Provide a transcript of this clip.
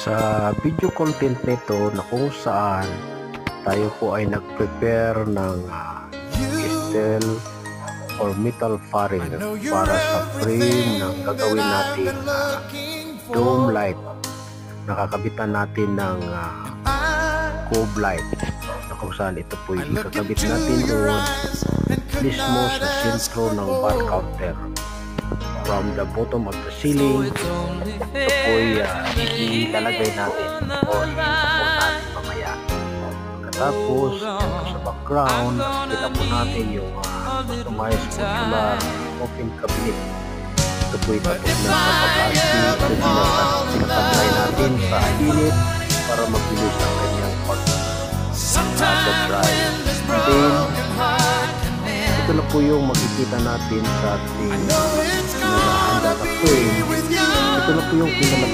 Sa video content nito na kung saan tayo po ay nag-prepare ng steel or metal fairing para sa frame ng gagawin natin dome light. Nakakabitan natin ng cove light na kung saan ito po yung ikakabit natin doon mismo sa sentro ng bar counter. From the bottom of the ceiling, ito po ilalagay natin o ipunan mamaya. Pagkatapos, ito sa background, kita po natin yung customized modular open cabinet. Ito po itatog na sa pag-asi. Ito pinatagay natin sa init para mabilis ang kanyang pag-dry. Then, ito na po yung makikita natin sa ating handa na frame. Ito na po yung pinalagay